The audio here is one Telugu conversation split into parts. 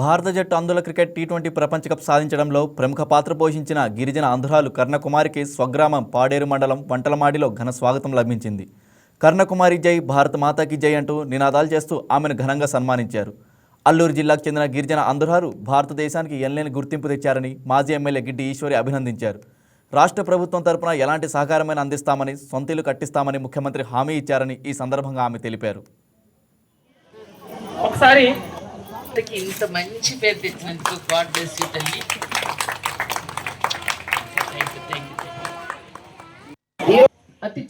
భారత జట్టు అందుల క్రికెట్ టీ20 ప్రపంచ కప్ సాధించడంలో ప్రముఖ పాత్ర పోషించిన గిరిజన ఆంధ్రాలు కర్ణకుమారికి స్వగ్రామం పాడేరు మండలం వంటలమాడిలో ఘన స్వాగతం లభించింది. కర్ణకుమారి జై, భారత మాతాకి జై అంటూ నినాదాలు చేస్తూ ఆమెను ఘనంగా సన్మానించారు. అల్లూరు జిల్లాకు చెందిన గిరిజన ఆంధ్రాలు భారతదేశానికి ఎనలేని గుర్తింపు తెచ్చారని మాజీ ఎమ్మెల్యే గిడ్డి ఈశ్వరి అభినందించారు. రాష్ట్ర ప్రభుత్వం తరపున ఎలాంటి సహకారమైన అందిస్తామని, సొంత ఇల్లు కట్టిస్తామని ముఖ్యమంత్రి హామీ ఇచ్చారని ఈ సందర్భంగా ఆమె తెలిపారు. ఒకసారి ఇంత మంచి పేరు తెచ్చినందుకు గాడ్ బ్లెస్ యు తల్లి. అతి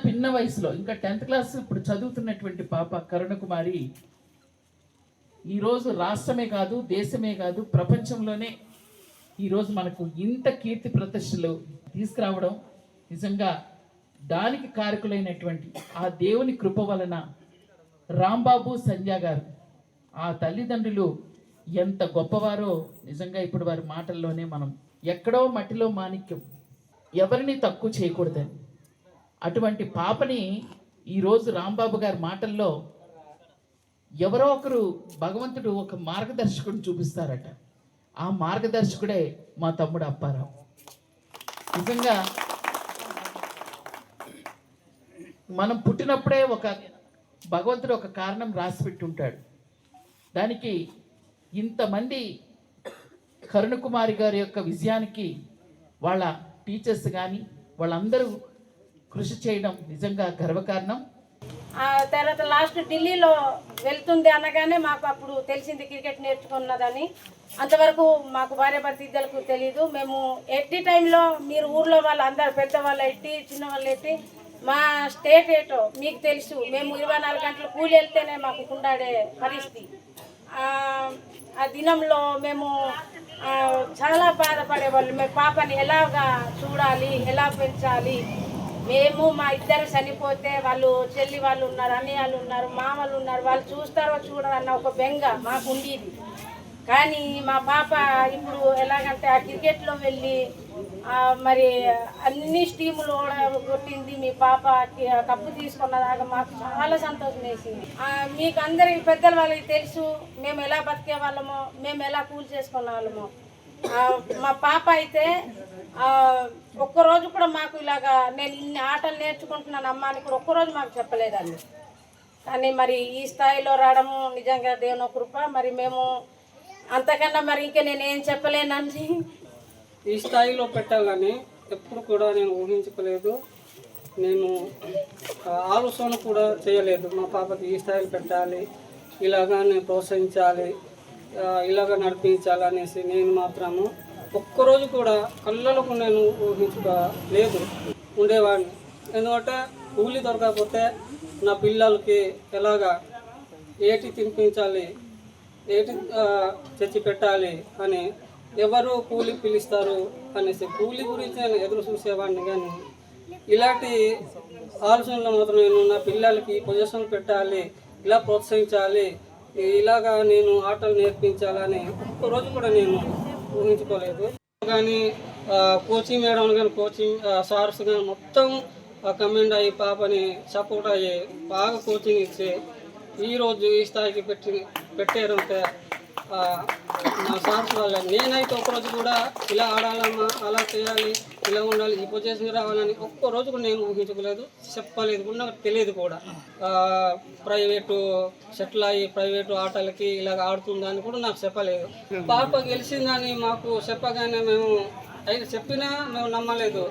పిన్న వయసులో ఇంకా 10th క్లాస్ ఇప్పుడు చదువుతున్నటువంటి పాప కరుణకుమారి ఈరోజు రాష్ట్రమే కాదు, దేశమే కాదు, ప్రపంచంలోనే ఈరోజు మనకు ఇంత కీర్తి ప్రతిష్టలు తీసుకురావడం నిజంగా దానికి కారకులైనటువంటి ఆ దేవుని కృప వలన రాంబాబు సంధ్య గారు, ఆ తల్లిదండ్రులు ఎంత గొప్పవారో నిజంగా ఇప్పుడు వారి మాటల్లోనే మనం ఎక్కడో మట్టిలో మాణిక్యం, ఎవరిని తక్కువ చేయకూడదని అటువంటి పాపని ఈరోజు రాంబాబు గారి మాటల్లో ఎవరో ఒకరు భగవంతుడు ఒక మార్గదర్శకుడిని చూపిస్తారట. ఆ మార్గదర్శకుడే మా తమ్ముడు అప్పారావు. నిజంగా మనం పుట్టినప్పుడే ఒక భగవంతుడు ఒక కారణం రాసిపెట్టి ఉంటాడు. దానికి ఇంతమంది కరుణకుమారి గారి యొక్క విజయానికి వాళ్ళ టీచర్స్ కానీ వాళ్ళందరూ కృషి చేయడం నిజంగా గర్వకారణం. తర్వాత లాస్ట్ ఢిల్లీలో వెళ్తుంది అనగానే మాకు అప్పుడు తెలిసింది క్రికెట్ నేర్చుకున్నదని. అంతవరకు మాకు భార్యాభర్త ఇద్దరికి తెలియదు. మేము ఎట్టి టైంలో మీరు ఊర్లో వాళ్ళు అందరు పెద్దవాళ్ళు ఎట్టి చిన్నవాళ్ళు ఎట్టి మా స్టేట్ ఏటో మీకు తెలుసు. మేము 24 గంటలు కూలి వెళ్తేనే మాకు కుండాడే పరిస్థితి. ఆ దినంలో మేము చాలా బాధపడేవాళ్ళు. మేము పాపని ఎలాగా చూడాలి, ఎలా పెంచాలి. మేము మా ఇద్దరు చనిపోతే వాళ్ళు చెల్లి వాళ్ళు ఉన్నారు, అన్నయ్యలు ఉన్నారు, మామలు ఉన్నారు, వాళ్ళు చూస్తారో చూడరు అన్న ఒక బెంగ మాకు ఉండేది. కానీ మా పాప ఇప్పుడు ఎలాగంటే ఆ క్రికెట్లో వెళ్ళి మరి అన్ని స్టీములు కొట్టింది. మీ పాప కప్పు తీసుకున్నదాకా మాకు చాలా సంతోషం వేసింది. మీకు అందరికి పెద్దల వాళ్ళకి తెలుసు మేము ఎలా బతికే వాళ్ళమో, మేము ఎలా కూల్ చేసుకున్న వాళ్ళమో. మా పాప అయితే ఒక్కరోజు కూడా మాకు ఇలాగా నేను ఇన్ని ఆటలు నేర్చుకుంటున్నాను అమ్మ అని కూడా ఒక్కరోజు మాకు చెప్పలేదండి. కానీ మరి ఈ స్థాయిలో రావడము నిజంగా దేవుని కృప. మరి మేము అంతకన్నా మరి ఇంకా నేనేం చెప్పలేనండి. ఈ స్థాయిలో పెట్టాలని ఎప్పుడు కూడా నేను ఊహించుకోలేదు. నేను ఆలోచన కూడా చేయలేదు మా పాపకి ఈ స్థాయిలో పెట్టాలి, ఇలాగా నేను ప్రోత్సహించాలి, ఇలాగ నడిపించాలనేసి. నేను మాత్రము ఒక్కరోజు కూడా కళ్ళలకు నేను ఊహించుకోలేదు ఉండేవాడిని. ఎందుకంటే కూలి దొరకకపోతే నా పిల్లలకి ఎలాగా ఏటి తినిపించాలి, ఏటి తెచ్చి పెట్టాలి అని ఎవరు కూలి పిలుస్తారు అనేసి కూలి గురించి నేను ఎదురు చూసేవాడిని. కానీ ఇలాంటి ఆలోచనలు మాత్రం నేను నా పిల్లలకి పొజిషన్ పెట్టాలి, ఇలా ప్రోత్సహించాలి, ఇలాగా నేను ఆటలు నేర్పించాలని ఒక్కరోజు కూడా నేను ఊహించుకోలేదు. కానీ కోచింగ్ మేడం కానీ కోచింగ్ సార్స్ కానీ మొత్తం కమెండ్ అయ్యి పాపని సపోర్ట్ అయ్యి బాగా కోచింగ్ ఇచ్చి ఈరోజు ఈ స్థాయికి పెట్టారంటే నా సార్స్ వల్ల. నేనైతే ఒక్కరోజు కూడా ఇలా ఆడాలమ్మా, అలా చేయాలి, ఇలా ఉండాలి, ఈ పొజిషన్కి రావాలని ఒక్కరోజు కూడా నేను ఊహించుకోలేదు, చెప్పలేదు కూడా, నాకు తెలియదు కూడా. ప్రైవేటు సెటిల్ అయ్యి ప్రైవేటు ఆటలకి ఇలాగ ఆడుతుందని కూడా నాకు చెప్పలేదు. పాప గెలిచిందని మాకు చెప్పగానే మేము చెప్పినా మేము నమ్మలేదు.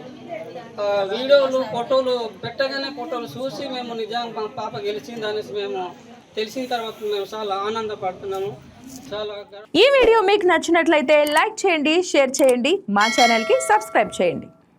వీడియోలు ఫోటోలు పెట్టగానే ఫోటోలు చూసి మేము నిజంగా మా పాప గెలిచింది అనేసి మేము తెలిసిన తర్వాత మేము చాలా ఆనందపడుతున్నాము. ఈ వీడియో మీకు నచ్చినట్లయితే లైక్ చేయండి, షేర్ చేయండి, మా ఛానల్కి సబ్స్క్రైబ్ చేయండి.